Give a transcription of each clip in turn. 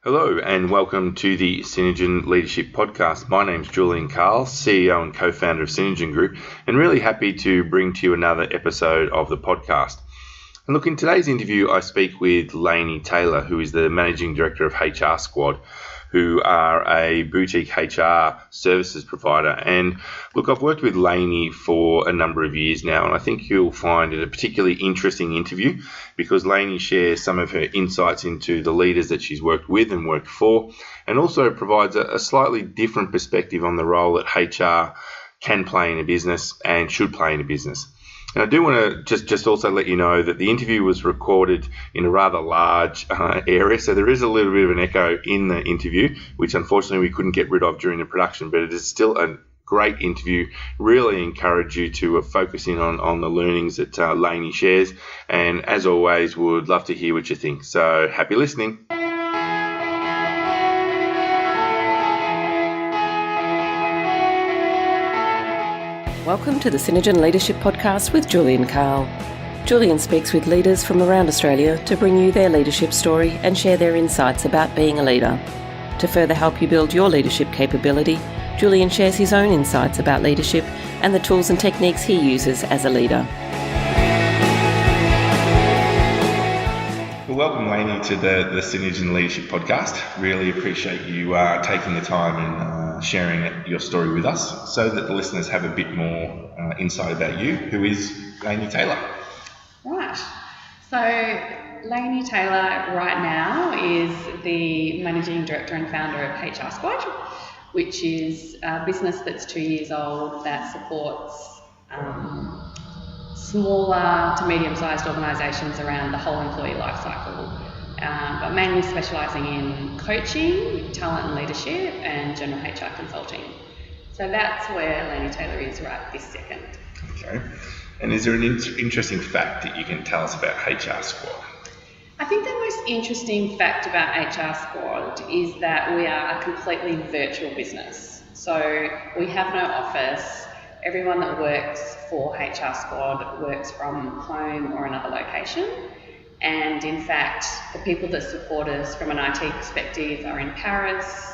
Hello and welcome to the Synergen Leadership Podcast. My name's Julian, CEO and co-founder of Synergen Group, and really happy to bring to you another episode of the podcast. And look, in today's interview, I speak with Lainer Tayler, who is the Managing Director of HR Squad, who are a boutique HR services provider. And look, I've worked with Lainie for a number of years now, and I think you'll find it a particularly interesting interview because Lainie shares some of her insights into the leaders that she's worked with and worked for, and also provides a slightly different perspective on the role that HR can play in a business and should play in a business. And I do want to just also let you know that the interview was recorded in a rather large area, so there is a little bit of an echo in the interview, which unfortunately we couldn't get rid of during the production, but it is still a great interview. Really encourage you to focus in on the learnings that Lainie shares, and as always, would love to hear what you think. So happy listening. Welcome to the Synergen Leadership Podcast with Julian. Julian speaks with leaders from around Australia to bring you their leadership story and share their insights about being a leader. To further help you build your leadership capability, Julian shares his own insights about leadership and the tools and techniques he uses as a leader. Well, welcome, Lainie, to the Synergen Leadership Podcast. Really appreciate you taking the time and sharing your story with us so that the listeners have a bit more insight about you. Who is Lainer Tayler? Right. So Lainer Tayler right now is the Managing Director and Founder of HR Squad, which is a business that's 2 years old that supports smaller to medium-sized organisations around the whole employee life cycle, but mainly specialising in coaching, talent and leadership, and general HR consulting. So that's where Lainer Tayler is right this second. Okay. And is there an interesting fact that you can tell us about HR Squad? I think the most interesting fact about HR Squad is that we are a completely virtual business. So we have no office. Everyone that works for HR Squad works from home or another location. And in fact, the people that support us from an IT perspective are in Paris.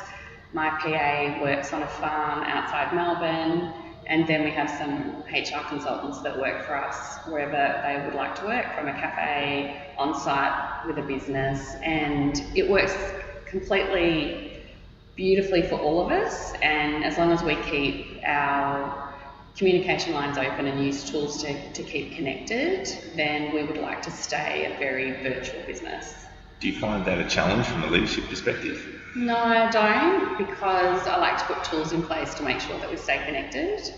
My PA works on a farm outside Melbourne. And then we have some HR consultants that work for us wherever they would like to work, from a cafe, on site with a business. And it works completely beautifully for all of us. And as long as we keep our communication lines open and use tools to keep connected, then we would like to stay a very virtual business. Do you find that a challenge from a leadership perspective? No, I don't, because I like to put tools in place to make sure that we stay connected,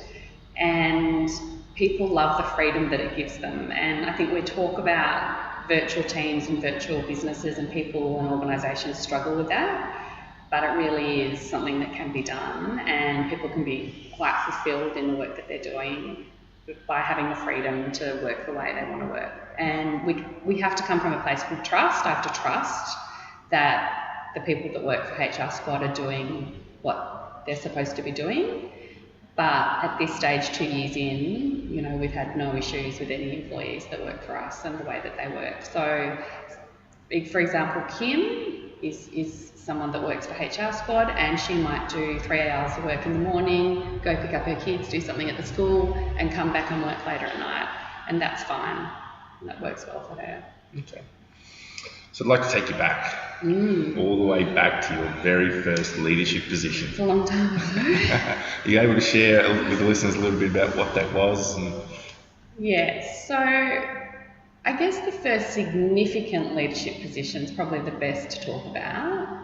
and people love the freedom that it gives them. And I think we talk about virtual teams and virtual businesses, and people and organisations struggle with that. But it really is something that can be done, and people can be quite fulfilled in the work that they're doing by having the freedom to work the way they want to work. And we have to come from a place of trust. I have to trust that the people that work for HR Squad are doing what they're supposed to be doing. But at this stage, 2 years in, we've had no issues with any employees that work for us and the way that they work. So, for example, Kim is someone that works for HR Squad, and she might do 3 hours of work in the morning, go pick up her kids, do something at the school, and come back and work later at night. And that's fine. That works well for her. Okay. So I'd like to take you back, all the way back to your very first leadership position. It's a long time ago. Are you able to share with the listeners a little bit about what that was? Yes. So I guess the first significant leadership position is probably the best to talk about,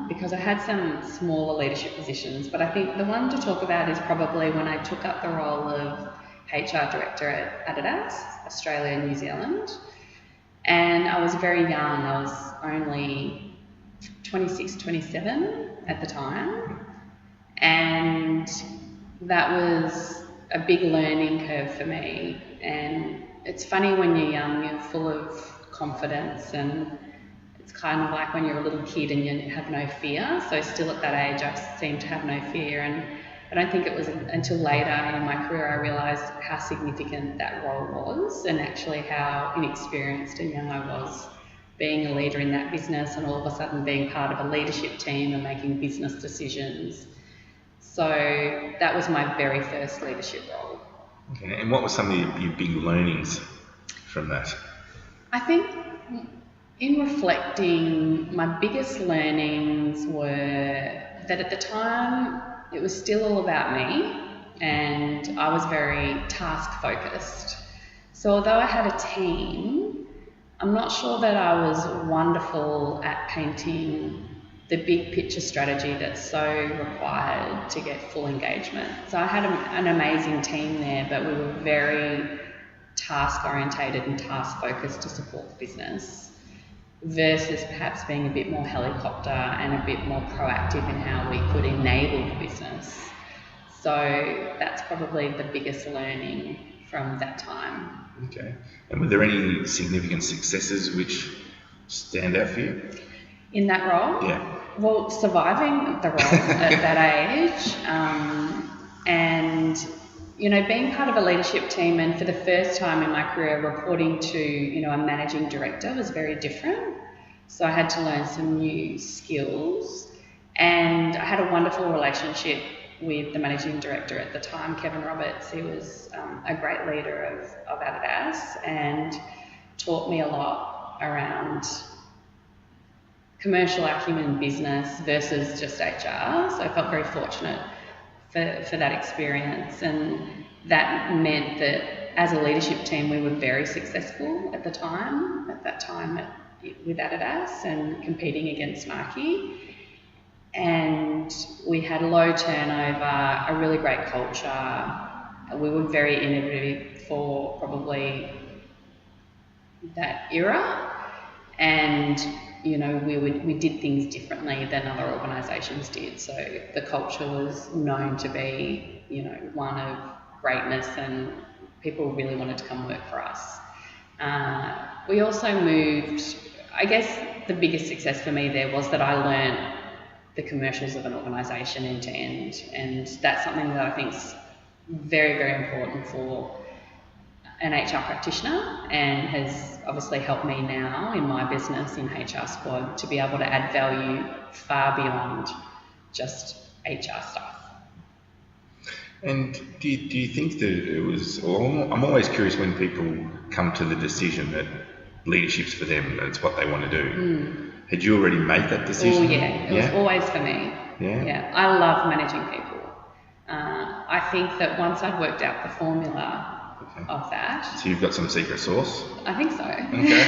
because I had some smaller leadership positions, but I think the one to talk about is probably when I took up the role of HR Director at Adidas, Australia and New Zealand. And I was very young. I was only 26, 27 at the time. And that was a big learning curve for me. And it's funny, when you're young, you're full of confidence, and it's kind of like when you're a little kid and you have no fear. So still at that age, I seemed to have no fear. And I don't think it was until later in my career I realised how significant that role was, and actually how inexperienced and young I was being a leader in that business and all of a sudden being part of a leadership team and making business decisions. So that was my very first leadership role. Okay. And what were some of your big learnings from that? I think in reflecting, my biggest learnings were that at the time it was still all about me and I was very task focused. So although I had a team, I'm not sure that I was wonderful at painting the big picture strategy that's so required to get full engagement. So I had an amazing team there, but we were very task orientated and task focused to support the business, versus perhaps being a bit more helicopter and a bit more proactive in how we could enable the business. So that's probably the biggest learning from that time. Okay. And were there any significant successes which stand out for you? In that role? Yeah. Well, surviving the role at that age, and, you know, being part of a leadership team and for the first time in my career reporting to, you know, a managing director was very different. So I had to learn some new skills, and I had a wonderful relationship with the managing director at the time, Kevin Roberts. He was a great leader of Adidas and taught me a lot around commercial acumen business versus just HR. So I felt very fortunate for that experience, and that meant that as a leadership team we were very successful at that time with Adidas and competing against Nike. And we had low turnover, a really great culture. We were very innovative for probably that era, and, you know, we did things differently than other organisations did. So the culture was known to be, you know, one of greatness, and people really wanted to come work for us. We also moved, I guess the biggest success for me there was that I learned the commercials of an organisation end to end, and that's something that I think is very, very important for an HR practitioner, and has obviously helped me now in my business in HR Squad to be able to add value far beyond just HR stuff. And do you think that it was, or I'm always curious when people come to the decision that leadership's for them, that it's what they want to do. Had you already made that decision? Oh yeah, it was always for me. Yeah, I love managing people. I think that once I'd worked out the formula of that. So you've got some secret sauce? I think so. Okay.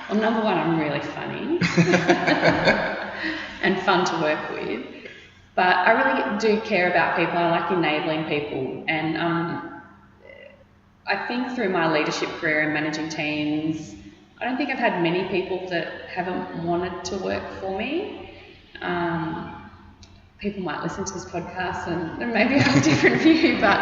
Well, number one, I'm really funny and fun to work with. But I really do care about people. I like enabling people, and I think through my leadership career and managing teams, I don't think I've had many people that haven't wanted to work for me. People might listen to this podcast and maybe have a different view, but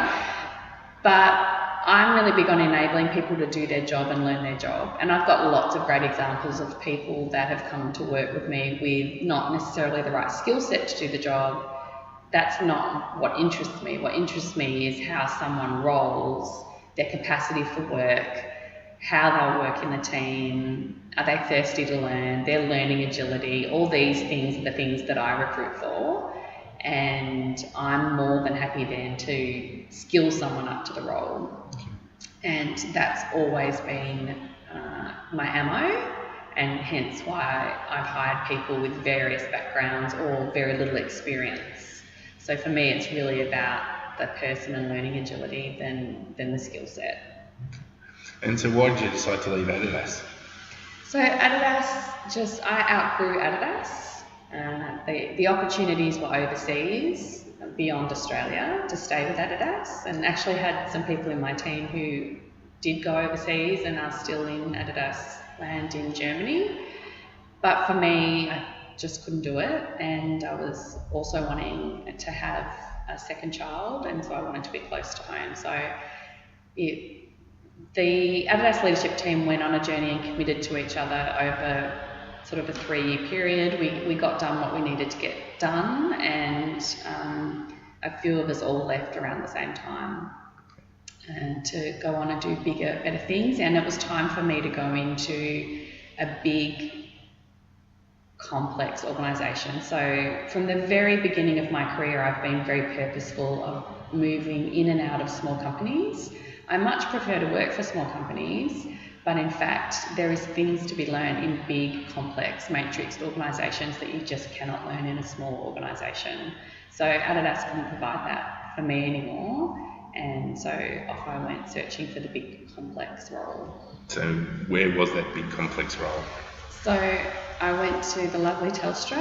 I'm really big on enabling people to do their job and learn their job. And I've got lots of great examples of people that have come to work with me with not necessarily the right skill set to do the job. That's not what interests me. What interests me is how someone rolls, their capacity for work, how they'll work in the team, are they thirsty to learn, their learning agility. All these things are the things that I recruit for, and I'm more than happy then to skill someone up to the role. And that's always been my ammo, and hence why I've hired people with various backgrounds or very little experience. So for me, it's really about the person and learning agility than the skill set. And so why did you decide to leave Adidas? So Adidas, I outgrew Adidas. The opportunities were overseas, beyond Australia, to stay with Adidas, and actually had some people in my team who did go overseas and are still in Adidas land in Germany. But for me, I just couldn't do it, and I was also wanting to have a second child, and so I wanted to be close to home. So the Adidas leadership team went on a journey and committed to each other over sort of a 3-year period. We got done what we needed to get done, and a few of us all left around the same time to go on and do bigger, better things. And it was time for me to go into a big, complex organisation. So from the very beginning of my career, I've been very purposeful of moving in and out of small companies. I much prefer to work for small companies, but in fact, there is things to be learned in big, complex, matrixed organisations that you just cannot learn in a small organisation. So Adidas couldn't provide that for me anymore, and so off I went searching for the big, complex role. So where was that big, complex role? So I went to the lovely Telstra.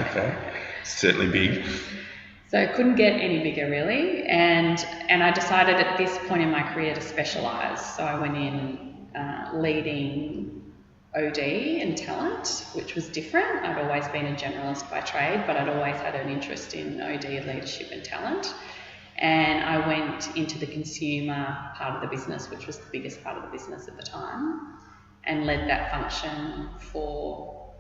Okay, certainly big. So I couldn't get any bigger really, and I decided at this point in my career to specialise. So I went in leading OD and talent, which was different. I'd always been a generalist by trade, but I'd always had an interest in OD, leadership and talent. And I went into the consumer part of the business, which was the biggest part of the business at the time, and led that function for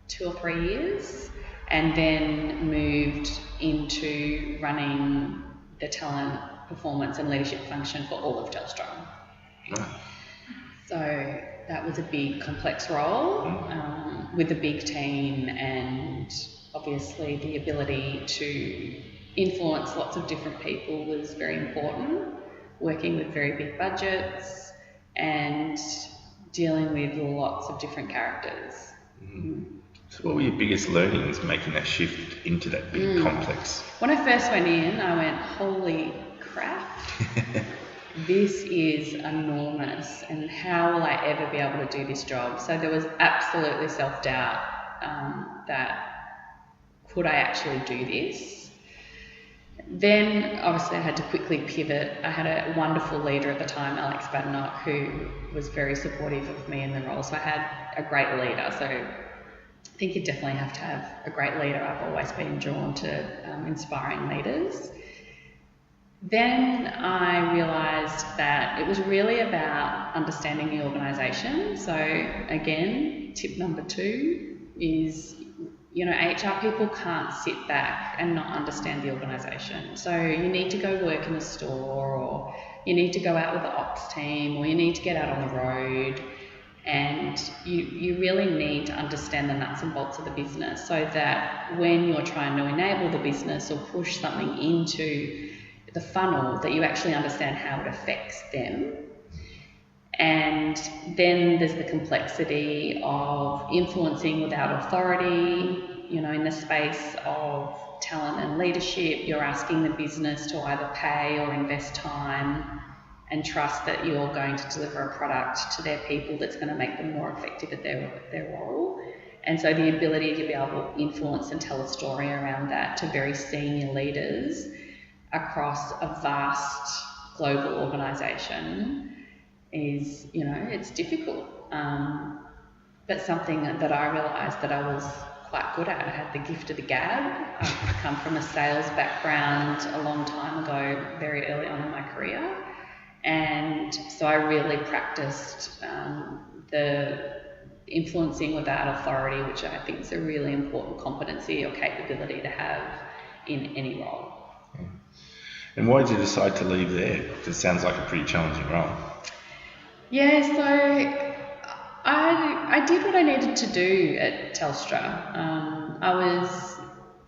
2 or 3 years, and then moved into running the talent, performance and leadership function for all of Telstra. Right. So that was a big, complex role with a big team, and obviously the ability to influence lots of different people was very important, working with very big budgets and dealing with lots of different characters. So what were your biggest learnings making that shift into that big complex? When I first went in, I went, holy crap, this is enormous, and how will I ever be able to do this job? So there was absolutely self-doubt that could I actually do this? Then obviously I had to quickly pivot. I had a wonderful leader at the time, Alex Badenoch, who was very supportive of me in the role. So I had a great leader. So I think you definitely have to have a great leader. I've always been drawn to inspiring leaders. Then I realised that it was really about understanding the organisation. So again, tip number 2 is, HR people can't sit back and not understand the organisation. So you need to go work in the store, or you need to go out with the ops team, or you need to get out on the road, and you really need to understand the nuts and bolts of the business, so that when you're trying to enable the business or push something into the funnel, that you actually understand how it affects them. And then there's the complexity of influencing without authority. In the space of talent and leadership, you're asking the business to either pay or invest time and trust that you're going to deliver a product to their people that's going to make them more effective at their role. And so the ability to be able to influence and tell a story around that to very senior leaders across a vast global organisation is, it's difficult, but something that I realised that I was quite good at. I had the gift of the gab. I've come from a sales background a long time ago, very early on in my career, and so I really practiced the influencing without authority, which I think is a really important competency or capability to have in any role. And why did you decide to leave there? It sounds like a pretty challenging role. Yeah, so I did what I needed to do at Telstra. I was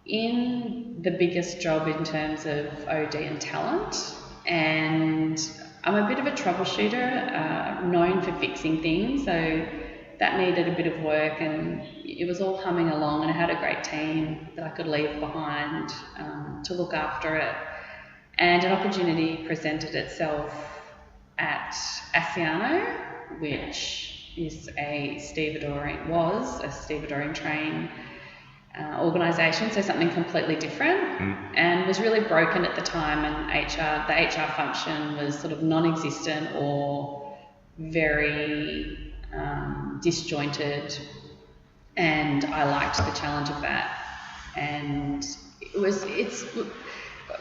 in the biggest job in terms of OD and talent, and I'm a bit of a troubleshooter, known for fixing things, so that needed a bit of work, and it was all humming along, and I had a great team that I could leave behind to look after it. And an opportunity presented itself at Asciano, which is a stevedoring train organisation, so something completely different, and was really broken at the time. And the HR function was sort of non-existent or very disjointed, and I liked the challenge of that. And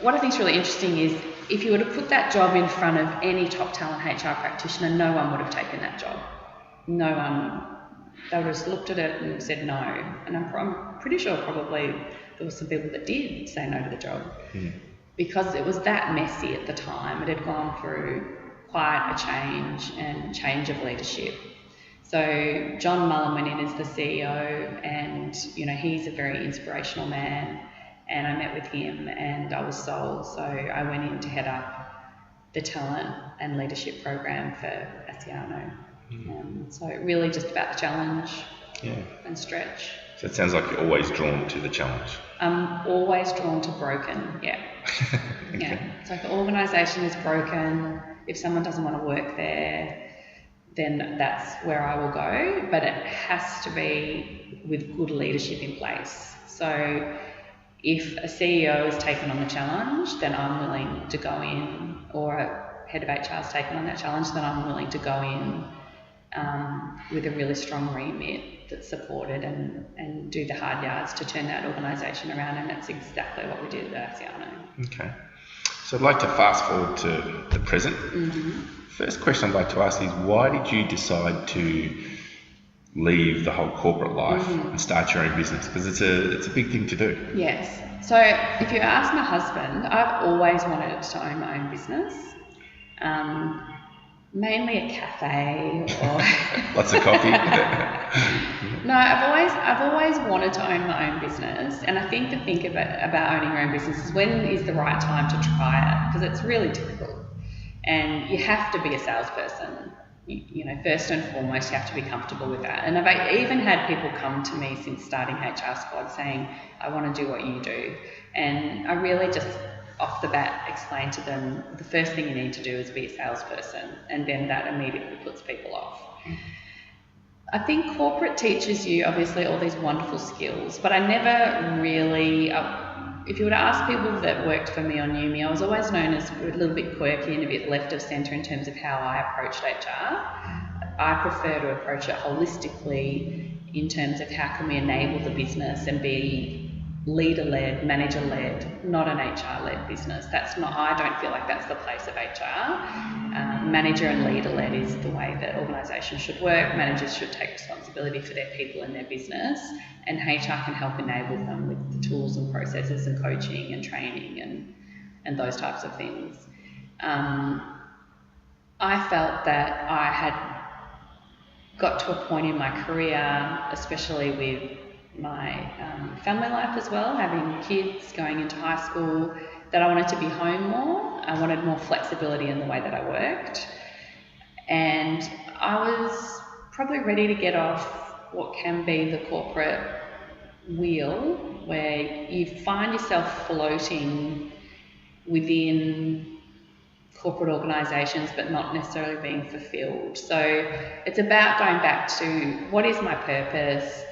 what I think is really interesting is, if you were to put that job in front of any top talent HR practitioner, no one would have taken that job. No one. They would have just looked at it and said no. And I'm pretty sure probably there were some people that did say no to the job, because it was that messy at the time. It had gone through quite a change of leadership. So John Mullen went in as the CEO, and he's a very inspirational man, and I met with him and I was sold. So I went in to head up the talent and leadership program for Asciano. So really just about the challenge and stretch. So it sounds like you're always drawn to the challenge. I'm always drawn to broken, Okay. Yeah. So if the organisation is broken, if someone doesn't want to work there, then that's where I will go, but it has to be with good leadership in place. So if a CEO has taken on the challenge, then I'm willing to go in, or a head of HR has taken on that challenge, then I'm willing to go in with a really strong remit that's supported and do the hard yards to turn that organisation around, and that's exactly what we did at Asciano. Okay. So I'd like to fast forward to the present. First question I'd like to ask is, why did you decide to leave the whole corporate life and start your own business? Because it's a big thing to do. Yes. So if you ask my husband, I've always wanted to own my own business. Mainly a cafe or lots of coffee. No, I've always wanted to own my own business, and I think the thing about owning your own business is when is the right time to try it, because it's really difficult, and you have to be a salesperson. First and foremost, you have to be comfortable with that. And I've even had people come to me since starting HR Squad saying, I want to do what you do, and I really just off the bat explain to them the first thing you need to do is be a salesperson, and then that immediately puts people off. I think corporate teaches you obviously all these wonderful skills, but I never really, if you were to ask people that worked for me or knew me, I was always known as a little bit quirky and a bit left of centre in terms of how I approached HR. I prefer to approach it holistically in terms of how can we enable the business and be leader-led, manager-led, not an HR-led business. I don't feel like that's the place of HR. Manager and leader-led is the way that organisations should work. Managers should take responsibility for their people and their business, and HR can help enable them with the tools and processes and coaching and training and those types of things. I felt that I had got to a point in my career, especially with my family life as well, having kids going into high school, that I wanted to be home more. I wanted more flexibility in the way that I worked, and I was probably ready to get off what can be the corporate wheel, where you find yourself floating within corporate organisations but not necessarily being fulfilled. So it's about going back to what is my purpose,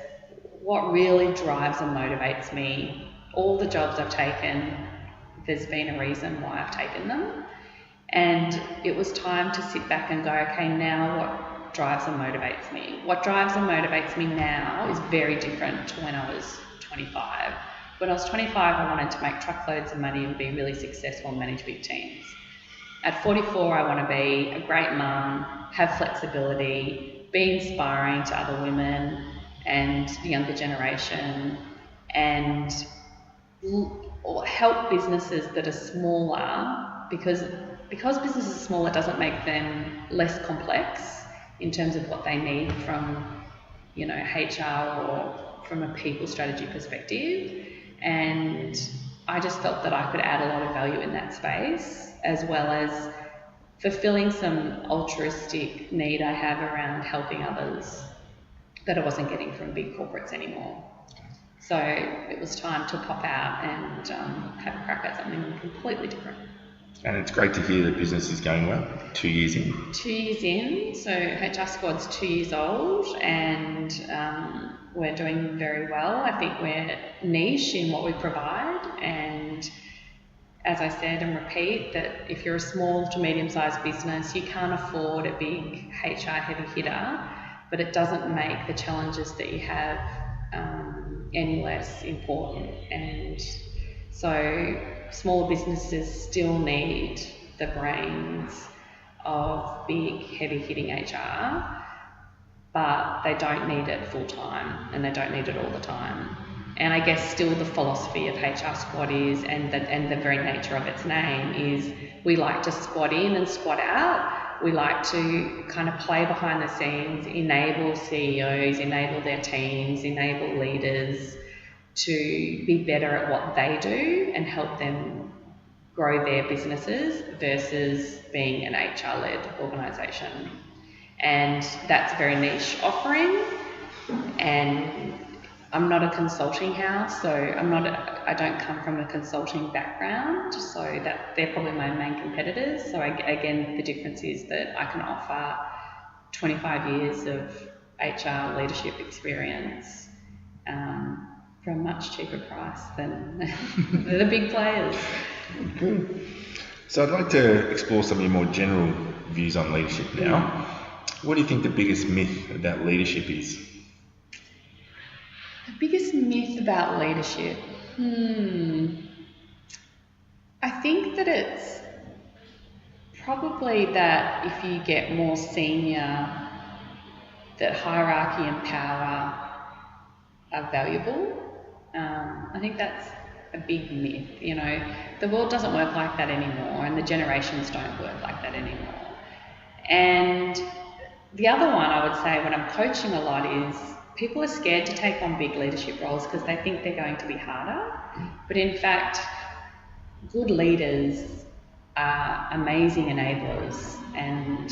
what really drives and motivates me. All the jobs I've taken, there's been a reason why I've taken them. And it was time to sit back and go, okay, now what drives and motivates me? What drives and motivates me now is very different to when I was 25. When I was 25, I wanted to make truckloads of money and be really successful and manage big teams. At 44, I want to be a great mum, have flexibility, be inspiring to other women and the younger generation, and help businesses that are smaller, because businesses are smaller doesn't make them less complex in terms of what they need from HR or from a people strategy perspective. And I just felt that I could add a lot of value in that space, as well as fulfilling some altruistic need I have around helping others that I wasn't getting from big corporates anymore. So it was time to pop out and have a crack at something completely different. And it's great to hear the business is going well. 2 years in. 2 years in, so HR Squad's 2 years old, and we're doing very well. I think we're niche in what we provide, and as I said and repeat, that if you're a small to medium-sized business, you can't afford a big HR heavy hitter, but it doesn't make the challenges that you have any less important. And so smaller businesses still need the brains of big heavy hitting HR, but they don't need it full time and they don't need it all the time. And I guess still the philosophy of HR Squad is, and the very nature of its name is, we like to squad in and squad out, we like to kind of play behind the scenes, enable CEOs, enable their teams, enable leaders to be better at what they do and help them grow their businesses versus being an HR-led organisation. And that's a very niche offering, and I'm not a consulting house, so I don't come from a consulting background, so that they're probably my main competitors. So again, the difference is that I can offer 25 years of HR leadership experience for a much cheaper price than the big players. Good. So I'd like to explore some of your more general views on leadership now. What do you think the biggest myth about leadership is? The biggest myth about leadership? I think that it's probably that if you get more senior, that hierarchy and power are valuable. I think that's a big myth. You know, the world doesn't work like that anymore, and the generations don't work like that anymore. And the other one I would say when I'm coaching a lot is people are scared to take on big leadership roles because they think they're going to be harder. But in fact, good leaders are amazing enablers and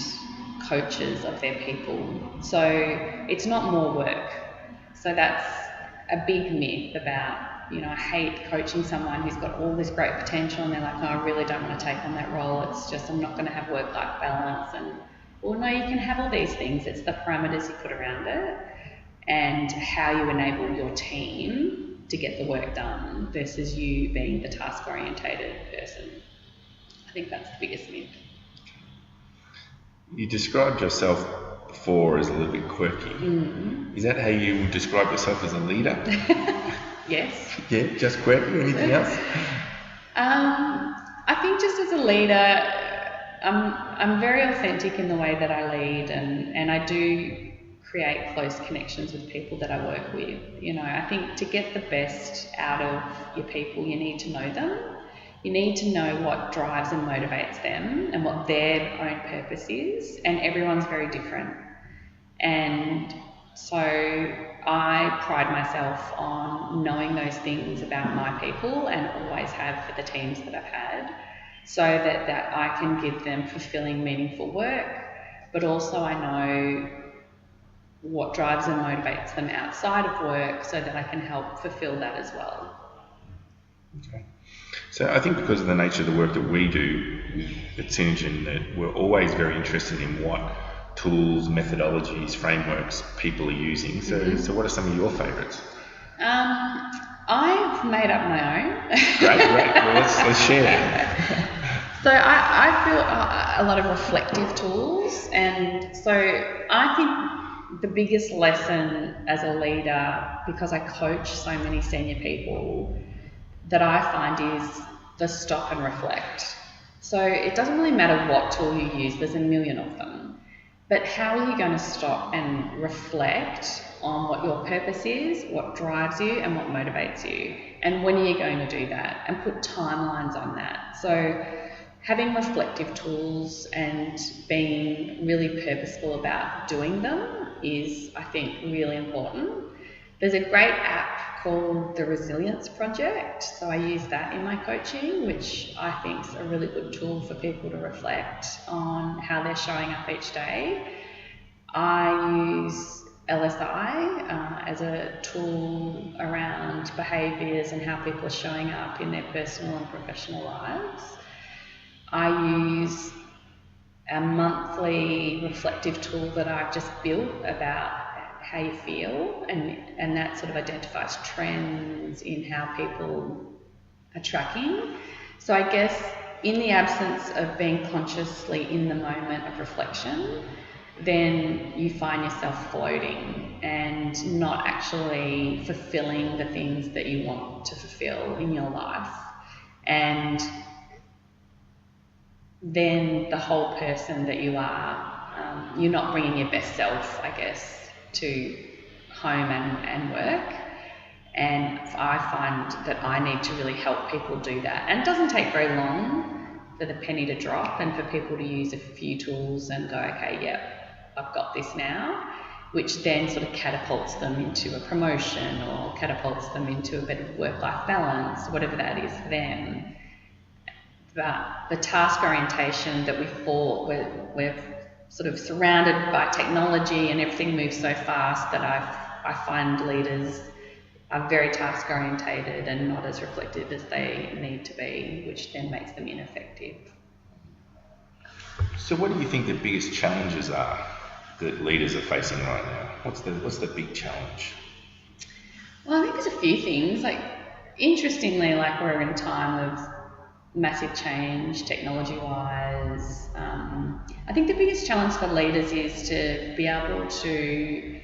coaches of their people. So it's not more work. So that's a big myth about, you know, I hate coaching someone who's got all this great potential and they're like, oh, I really don't want to take on that role. It's just, I'm not going to have work-life balance. And, well, no, you can have all these things. It's the parameters you put around it and how you enable your team to get the work done versus you being the task-orientated person. I think that's the biggest myth. You described yourself before as a little bit quirky. Mm-hmm. Is that how you would describe yourself as a leader? Yes. Yeah, just quirky. Anything else? I think just as a leader, I'm very authentic in the way that I lead, and I do create close connections with people that I work with. You know, I think to get the best out of your people, you need to know them. You need to know what drives and motivates them and what their own purpose is, and everyone's very different. And so I pride myself on knowing those things about my people and always have for the teams that I've had, so that I can give them fulfilling, meaningful work, but also I know what drives and motivates them outside of work so that I can help fulfill that as well. Okay. So I think because of the nature of the work that we do at Synergen, that we're always very interested in what tools, methodologies, frameworks people are using. So, so what are some of your favourites? I've made up my own. Great. Well, let's share. So I built a lot of reflective tools, and so I think the biggest lesson as a leader, because I coach so many senior people, that I find is the stop and reflect. So it doesn't really matter what tool you use, there's a million of them. But how are you going to stop and reflect on what your purpose is, what drives you and what motivates you? And when are you going to do that? And put timelines on that. So having reflective tools and being really purposeful about doing them is, I think, really important. There's a great app called the Resilience Project. So I use that in my coaching, which I think is a really good tool for people to reflect on how they're showing up each day. I use LSI as a tool around behaviours and how people are showing up in their personal and professional lives. I use a monthly reflective tool that I've just built about how you feel, and that sort of identifies trends in how people are tracking. So I guess in the absence of being consciously in the moment of reflection, then you find yourself floating and not actually fulfilling the things that you want to fulfill in your life. And then the whole person that you are, you're not bringing your best self, I guess, to home and work. And I find that I need to really help people do that. And it doesn't take very long, for the penny to drop and for people to use a few tools and go, okay, yep, I've got this now, which then sort of catapults them into a promotion or catapults them into a better work-life balance, whatever that is for them. But the task orientation that we're sort of surrounded by technology and everything moves so fast that I find leaders are very task orientated and not as reflective as they need to be, which then makes them ineffective. So what do you think the biggest challenges are that leaders are facing right now? What's the big challenge? Well, I think there's a few things. Like, interestingly, like, we're in a time of massive change technology-wise. I think the biggest challenge for leaders is to be able to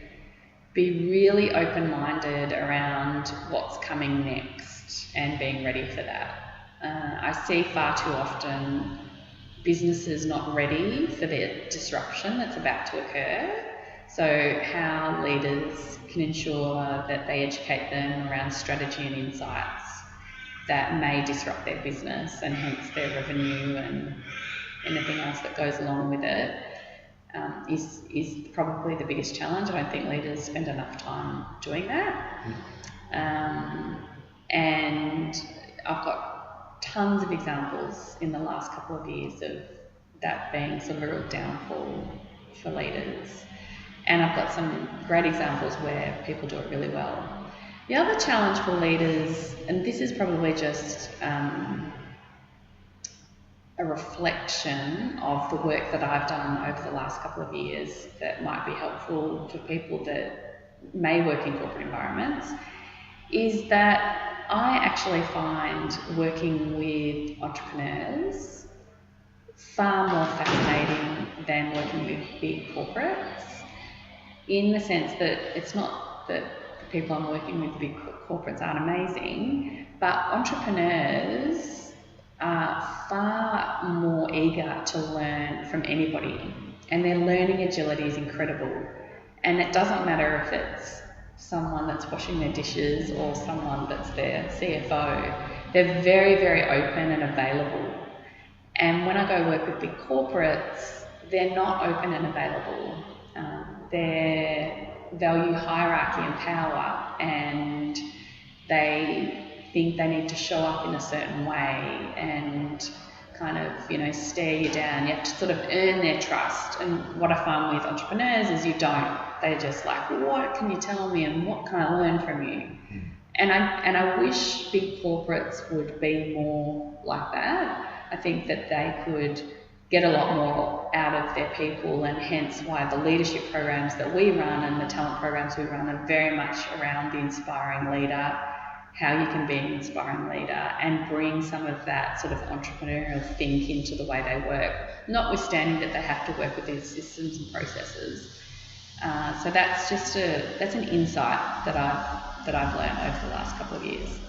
be really open-minded around what's coming next and being ready for that. I see far too often businesses not ready for the disruption that's about to occur. So how leaders can ensure that they educate them around strategy and insights that may disrupt their business and hence their revenue and anything else that goes along with it, is probably the biggest challenge. I don't think leaders spend enough time doing that. And I've got tons of examples in the last couple of years of that being sort of a real downfall for leaders. And I've got some great examples where people do it really well. The other challenge for leaders, and this is probably just a reflection of the work that I've done over the last couple of years that might be helpful for people that may work in corporate environments, is that I actually find working with entrepreneurs far more fascinating than working with big corporates, in the sense that it's not that the people I'm working with, the big corporates, aren't amazing, but entrepreneurs are far more eager to learn from anybody, and their learning agility is incredible. And it doesn't matter if it's someone that's washing their dishes or someone that's their CFO. They're very, very open and available. And when I go work with big corporates, they're not open and available. They value hierarchy and power, and they think they need to show up in a certain way and kind of, stare you down. You have to sort of earn their trust. And what I find with entrepreneurs is you don't. They're just like, what can you tell me and what can I learn from you? And I wish big corporates would be more like that. I think that they could get a lot more out of their people, and hence why the leadership programs that we run and the talent programs we run are very much around the inspiring leader, how you can be an inspiring leader and bring some of that sort of entrepreneurial think into the way they work, notwithstanding that they have to work with these systems and processes. So that's an insight that I've learned over the last couple of years.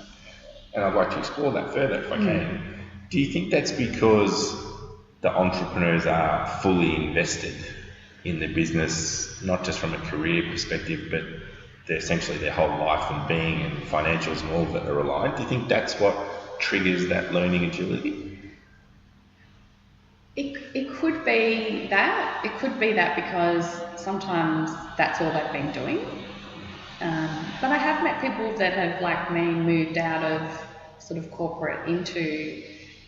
And I'd like to explore that further if I can. Do you think that's because the entrepreneurs are fully invested in the business, not just from a career perspective, but essentially their whole life and being and financials and all of that are aligned? Do you think that's what triggers that learning agility? It could be that. It could be that because sometimes that's all they've been doing. But I have met people that have, like me, moved out of sort of corporate into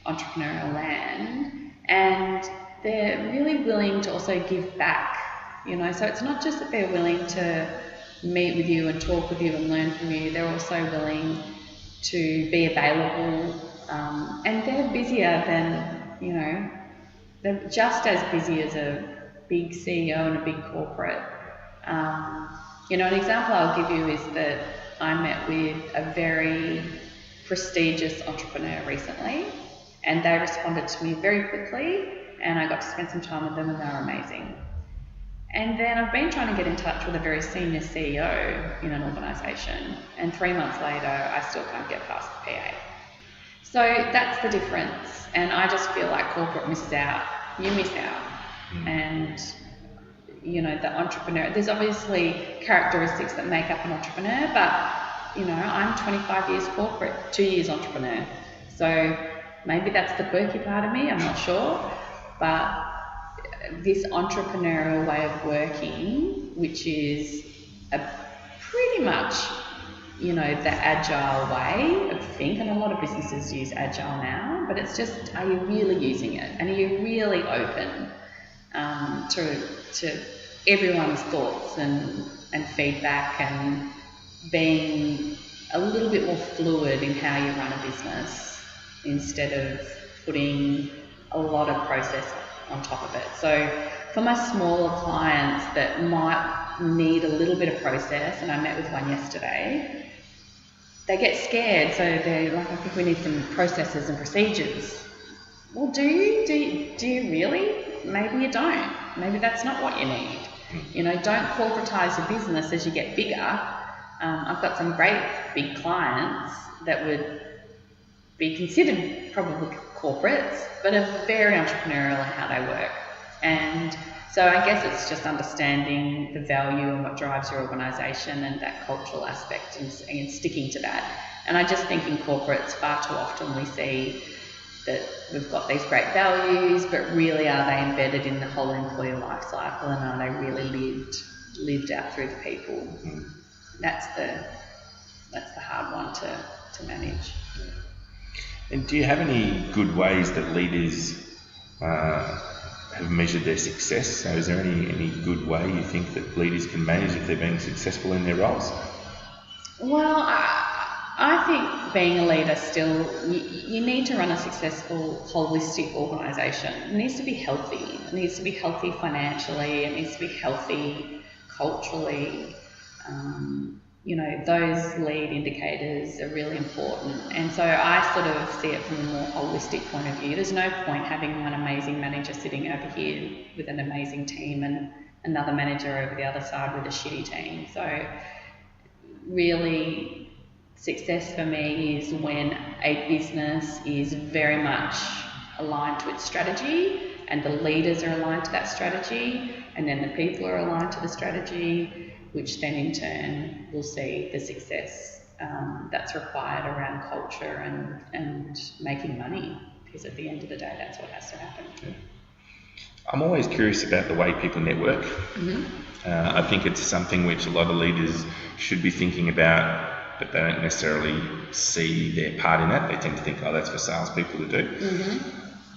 entrepreneurial land, and they're really willing to also give back, so it's not just that they're willing to meet with you and talk with you and learn from you, they're also willing to be available, and they're busier than, they're just as busy as a big CEO and a big corporate. An example I'll give you is that I met with a very prestigious entrepreneur recently, and they responded to me very quickly, and I got to spend some time with them, and they were amazing. And then I've been trying to get in touch with a very senior CEO in an organisation, and 3 months later I still can't get past the PA. So that's the difference, and I just feel like corporate misses out. You miss out. And the entrepreneur, there's obviously characteristics that make up an entrepreneur, but I'm 25 years corporate, 2 years entrepreneur. So maybe that's the quirky part of me, I'm not sure, but this entrepreneurial way of working, which is a pretty much, you know, the agile way of think, and a lot of businesses use agile now, but it's just, are you really using it? And are you really open to everyone's thoughts and feedback, and being a little bit more fluid in how you run a business instead of putting a lot of process on top of it. So for my smaller clients that might need a little bit of process, and I met with one yesterday, they get scared, so they're like, I think we need some processes and procedures. Well, do you really? Maybe you don't. Maybe that's not what you need. You know, don't corporatize your business as you get bigger. I've got some great big clients that would be considered probably corporates, but are very entrepreneurial in how they work. And so I guess it's just understanding the value and what drives your organisation and that cultural aspect, and sticking to that. And I just think in corporates, far too often we see that we've got these great values, but really are they embedded in the whole employee life cycle, and are they really lived out through the people? That's the hard one to manage. And do you have any good ways that leaders have measured their success? So is there any good way you think that leaders can manage if they're being successful in their roles? Well, I think being a leader still, you need to run a successful, holistic organisation. It needs to be healthy. It needs to be healthy financially. It needs to be healthy culturally. You know, those lead indicators are really important. And so I sort of see it from a more holistic point of view. There's no point having one amazing manager sitting over here with an amazing team and another manager over the other side with a shitty team. So really, success for me is when a business is very much aligned to its strategy, and the leaders are aligned to that strategy, and then the people are aligned to the strategy, which then in turn will see the success that's required around culture and making money, because at the end of the day, that's what has to happen. Yeah. I'm always curious about the way people network. I think it's something which a lot of leaders should be thinking about, but they don't necessarily see their part in that. They tend to think, oh, that's for salespeople to do.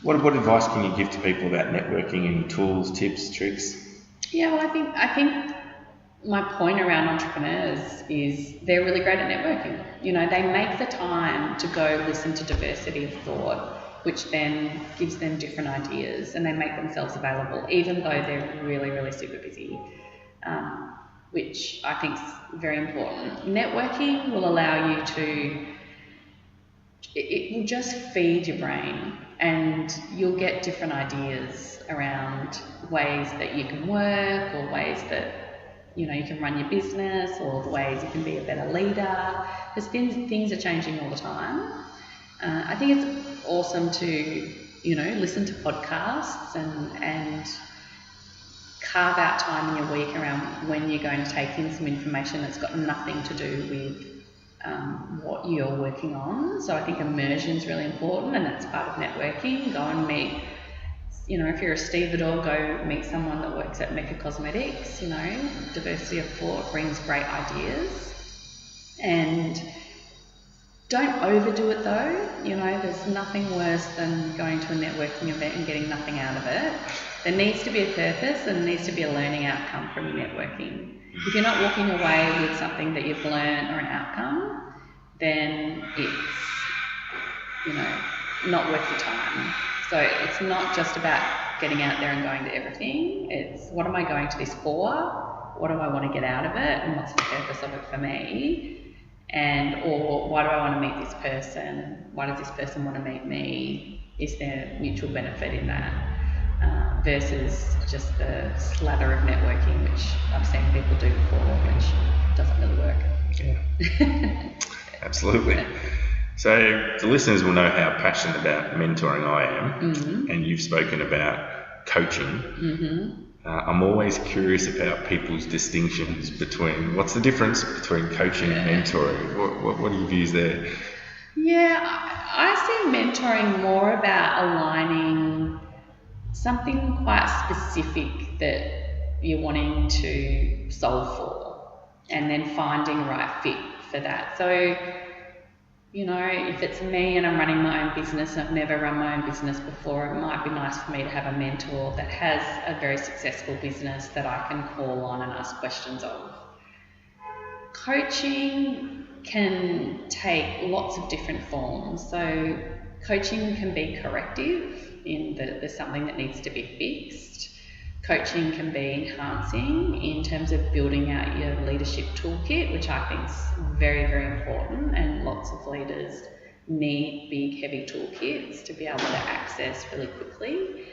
What advice can you give to people about networking? Any tools, tips, tricks? Yeah, well, I think my point around entrepreneurs is they're really great at networking. You know, they make the time to go listen to diversity of thought, which then gives them different ideas, and they make themselves available, even though they're really, really super busy, which I think is very important. Networking will allow you to, it will just feed your brain, and you'll get different ideas around ways that you can work, or ways that, you know, you can run your business, or the ways you can be a better leader, because things are changing all the time. I think it's awesome to, you know, listen to podcasts and carve out time in your week around when you're going to take in some information that's got nothing to do with what you're working on. So I think immersion is really important, and that's part of networking. Go and meet, you know, if you're a stevedore, go meet someone that works at Mecca Cosmetics. You know, diversity of thought brings great ideas. And don't overdo it though. You know, there's nothing worse than going to a networking event and getting nothing out of it. There needs to be a purpose, and there needs to be a learning outcome from your networking. If you're not walking away with something that you've learned or an outcome, then it's, you know, not worth your time. So it's not just about getting out there and going to everything. It's, what am I going to this for? What do I want to get out of it? And what's the purpose of it for me? And, or why do I want to meet this person? Why does this person want to meet me? Is there mutual benefit in that? Versus just the slather of networking, which I've seen people do before, which doesn't really work. Yeah, absolutely. So the listeners will know how passionate about mentoring I am, and you've spoken about coaching. I'm always curious about people's distinctions between, what's the difference between coaching and mentoring? What are your views there? Yeah, I see mentoring more about aligning something quite specific that you're wanting to solve for and then finding the right fit for that. So, you know, if it's me and I'm running my own business and I've never run my own business before, it might be nice for me to have a mentor that has a very successful business that I can call on and ask questions of. Coaching can take lots of different forms. So coaching can be corrective in that there's something that needs to be fixed. Coaching can be enhancing in terms of building out your leadership toolkit, which I think is very, very important, and lots of leaders need big, heavy toolkits to be able to access really quickly.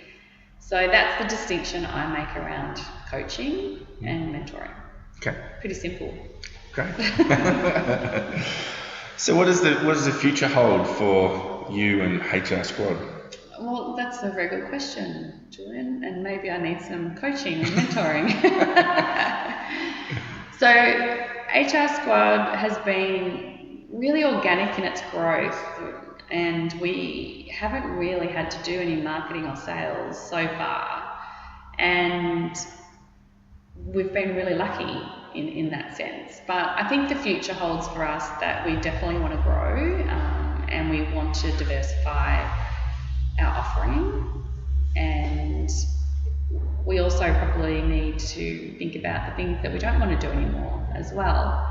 So that's the distinction I make around coaching and mentoring. Okay. Pretty simple. Great. So what does the future hold for you and HR Squad? Well, that's a very good question, Julian, and maybe I need some coaching and mentoring. So HR Squad has been really organic in its growth, and we haven't really had to do any marketing or sales so far, and we've been really lucky in that sense. But I think the future holds for us that we definitely want to grow, and we want to diversify our offering, and we also probably need to think about the things that we don't want to do anymore as well.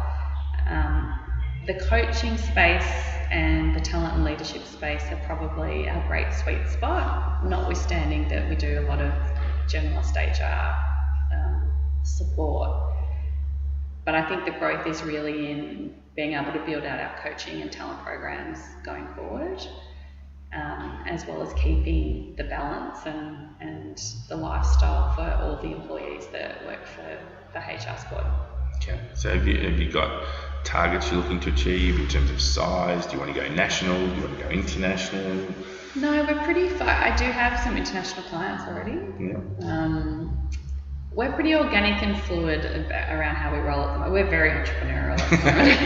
The coaching space and the talent and leadership space are probably our great sweet spot, notwithstanding that we do a lot of generalist HR support. But I think the growth is really in being able to build out our coaching and talent programs going forward, as well as keeping the balance and the lifestyle for all the employees that work for the HR Squad. Okay. So have you got targets you're looking to achieve in terms of size? Do you want to go national? Do you want to go international? No, we're pretty far. I do have some international clients already. Yeah. We're pretty organic and fluid around how we roll at the moment. We're very entrepreneurial at the moment.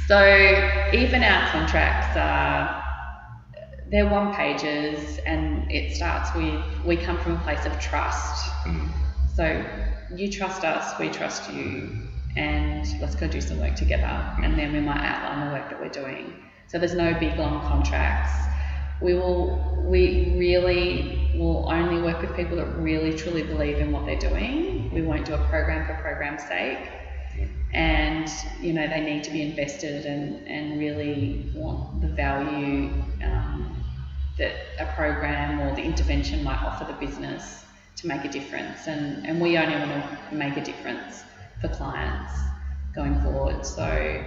So even our contracts are, they're one pages, and it starts with, we come from a place of trust. So you trust us, we trust you, and let's go do some work together. And then we might outline the work that we're doing. So there's no big long contracts. We really will only work with people that really truly believe in what they're doing. We won't do a program for program's sake. And, you know, they need to be invested and really want the value that a program or the intervention might offer the business to make a difference. And we only want to make a difference for clients going forward. So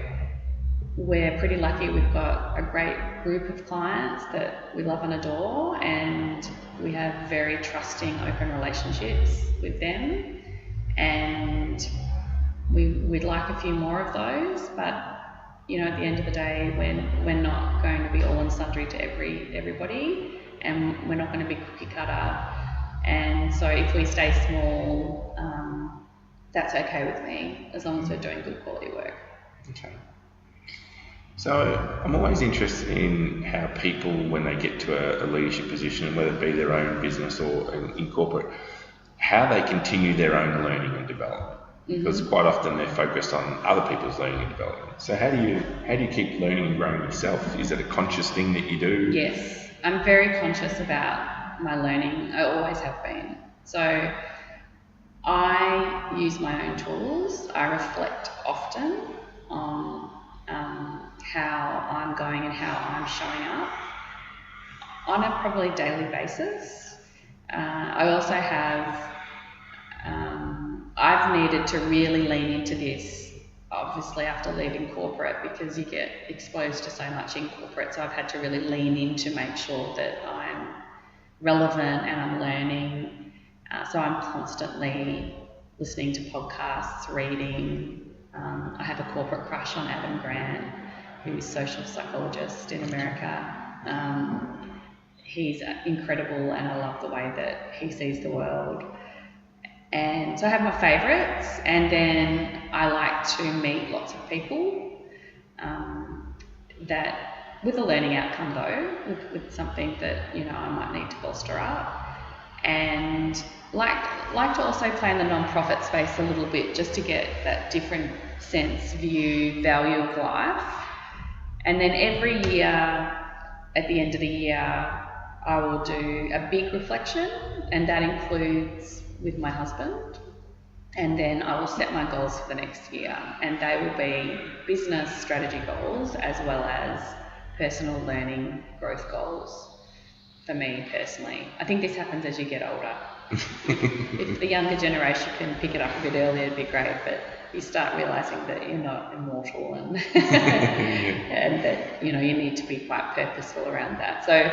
we're pretty lucky. We've got a great group of clients that we love and adore, and we have very trusting, open relationships with them. And we'd like a few more of those, but you know, at the end of the day, we're not going to be all and sundry to everybody, and we're not going to be cookie cutter. And so if we stay small, that's okay with me, as long as we're doing good quality work. Okay. So I'm always interested in how people, when they get to a leadership position, whether it be their own business or in corporate, how they continue their own learning and development. Because quite often they're focused on other people's learning and development. So how do you keep learning and growing yourself? Is it a conscious thing that you do? Yes, I'm very conscious about my learning. I always have been. So I use my own tools. I reflect often on how I'm going and how I'm showing up on a probably daily basis. I also have I've needed to really lean into this, obviously, after leaving corporate, because you get exposed to so much in corporate. So I've had to really lean in to make sure that I'm relevant and I'm learning. So I'm constantly listening to podcasts, reading. I have a corporate crush on Adam Grant, who's a social psychologist in America. He's incredible, and I love the way that he sees the world. And so I have my favourites, and then I like to meet lots of people. that with a learning outcome though, with something that, you know, I might need to bolster up. And like to also play in the non-profit space a little bit, just to get that different sense, view, value of life. And then every year, at the end of the year, I will do a big reflection, and that includes with my husband. And then I will set my goals for the next year, and they will be business strategy goals as well as personal learning growth goals for me personally. I think this happens as you get older. If the younger generation can pick it up a bit earlier, it'd be great, but you start realising that you're not immortal and and that, you know, you need to be quite purposeful around that. So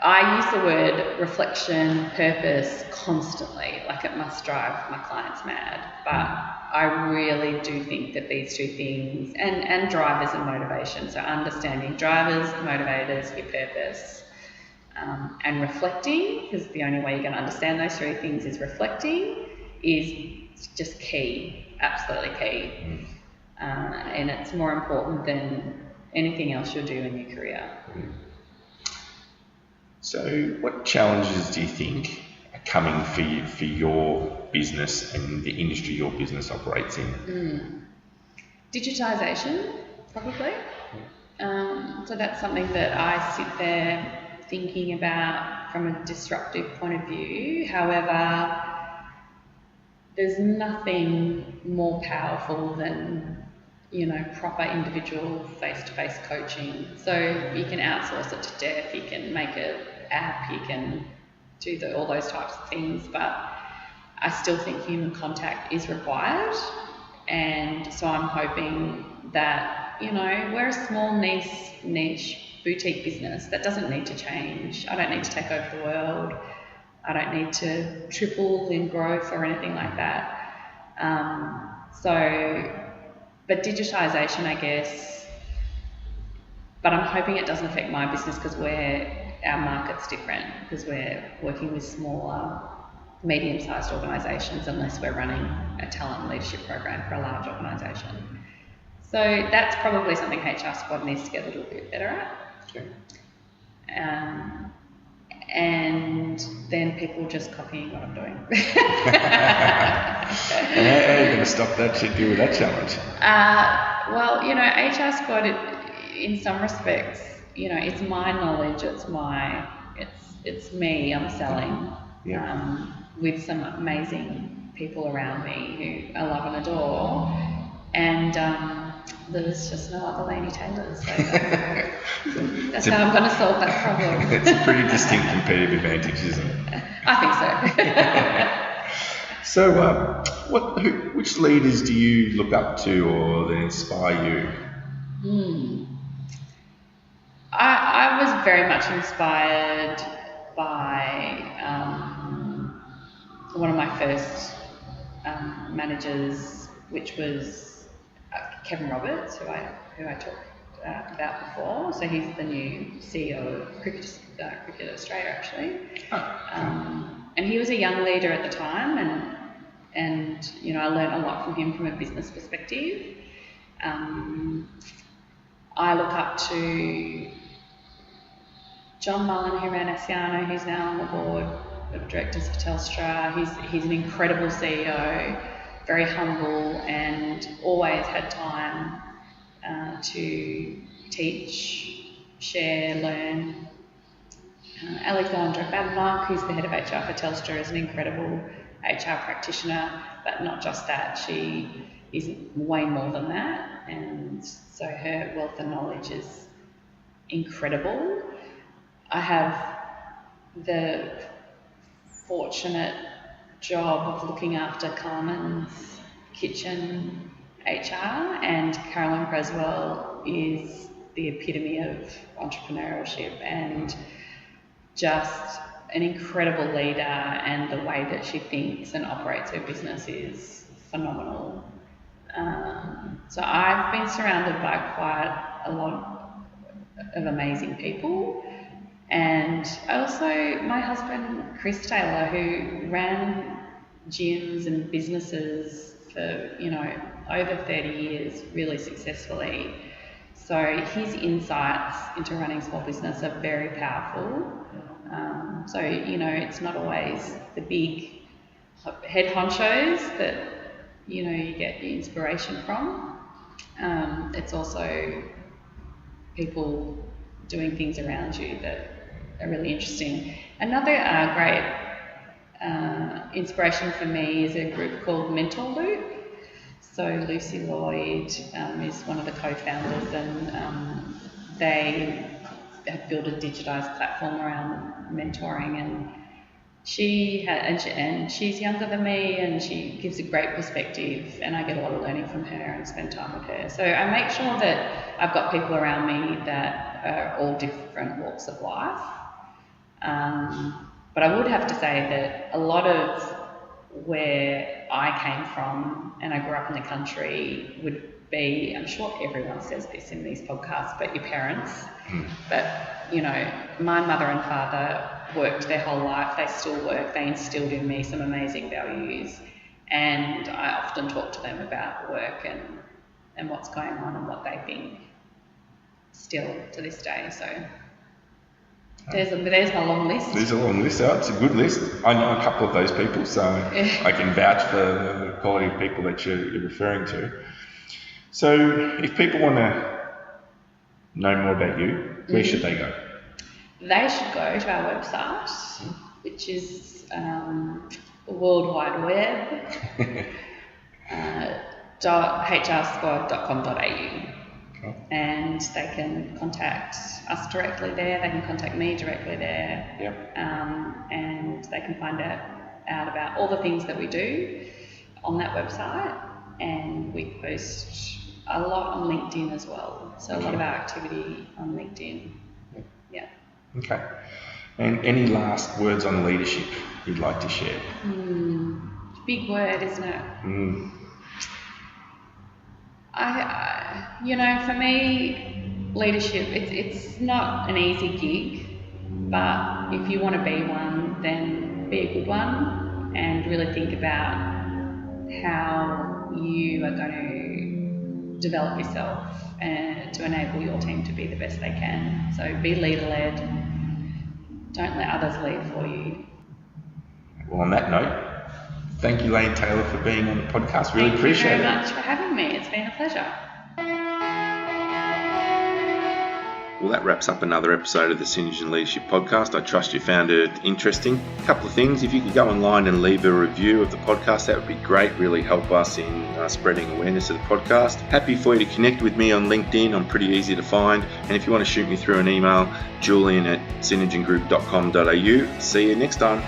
I use the word reflection, purpose constantly, like it must drive my clients mad. But I really do think that these two things, and drivers and motivation, so understanding drivers, motivators, your purpose, and reflecting, because the only way you're going to understand those three things is reflecting, is just key, absolutely key. And it's more important than anything else you'll do in your career. So what challenges do you think are coming for your business and the industry your business operates in? Digitisation, probably. So that's something that I sit there thinking about from a disruptive point of view. However, there's nothing more powerful than, you know, proper individual face-to-face coaching. So you can outsource it to death, you can make an app, you can do all those types of things, but I still think human contact is required. And so I'm hoping that, you know, we're a small niche boutique business that doesn't need to change. I don't need to take over the world. I don't need to triple in growth or anything like that. But digitisation, I guess, but I'm hoping it doesn't affect my business because our market's different, because we're working with smaller, medium-sized organisations unless we're running a talent and leadership program for a large organisation. So that's probably something HR Squad needs to get a little bit better at. Okay. And then people just copying what I'm doing. And how are you going to stop that to deal with that challenge? Well, you know, HR Squad, in some respects, you know, it's my knowledge, it's me, I'm selling, with some amazing people around me who I love and adore, and there's just no other Lainer Tayler, so that's how I'm going to solve that problem. It's a pretty distinct competitive advantage, isn't it? I think so. So, which leaders do you look up to or that inspire you? I was very much inspired by one of my first managers, which was Kevin Roberts, who I talked about before. So he's the new CEO of Cricket Australia, actually. And he was a young leader at the time, and you know, I learned a lot from him from a business perspective. I look up to John Mullen, who ran Asciano, who's now on the board of directors for Telstra. He's an incredible CEO, very humble, and always had time to teach, share, learn. Alexandra Babmark, who's the head of HR for Telstra, is an incredible HR practitioner, but not just that, she is way more than that, and so her wealth and knowledge is incredible. I have the fortunate job of looking after Carmen's kitchen HR, and Carolyn Creswell is the epitome of entrepreneurship and just an incredible leader, and the way that she thinks and operates her business is phenomenal. So I've been surrounded by quite a lot of amazing people. And also my husband, Chris Taylor, who ran gyms and businesses for, you know, over 30 years really successfully. So his insights into running small business are very powerful. So, it's not always the big head honchos that, you get the inspiration from. It's also people doing things around you that are really interesting. Another great inspiration for me is a group called Mentor Loop. So Lucy Lloyd is one of the co-founders, and they have built a digitised platform around mentoring, and she's younger than me, and she gives a great perspective, and I get a lot of learning from her and spend time with her. So I make sure that I've got people around me that are all different walks of life. But I would have to say that a lot of where I came from, and I grew up in the country, would be, I'm sure everyone says this in these podcasts, but your parents. But, my mother and father worked their whole life. They still work. They instilled in me some amazing values. And I often talk to them about work and what's going on and what they think still to this day. So there's my long list. There's a long list. It's a good list. I know a couple of those people, so I can vouch for the quality of people that you're referring to. So if people want to know more about you, where should they go? They should go to our website, which is World Wide Web, hrsquad.com.au. And they can contact us directly there, they can contact me directly there. Yep. And they can find out about all the things that we do on that website. And we post a lot on LinkedIn as well. So a lot of our activity on LinkedIn. Yeah. Okay. And any last words on leadership you'd like to share? Big word, isn't it? For me, leadership, it's not an easy gig, but if you want to be one, then be a good one, and really think about how you are going to develop yourself and to enable your team to be the best they can. So be leader-led. Don't let others lead for you. Well, on that note, thank you, Lainer Tayler, for being on the podcast. Really appreciate it. Thank you very much for having me. It's been a pleasure. Well, that wraps up another episode of the Synergen Leadership Podcast. I trust you found it interesting. A couple of things. If you could go online and leave a review of the podcast, that would be great. Really help us in spreading awareness of the podcast. Happy for you to connect with me on LinkedIn. I'm pretty easy to find. And if you want to shoot me through an email, Julian@synergengroup.com.au. See you next time.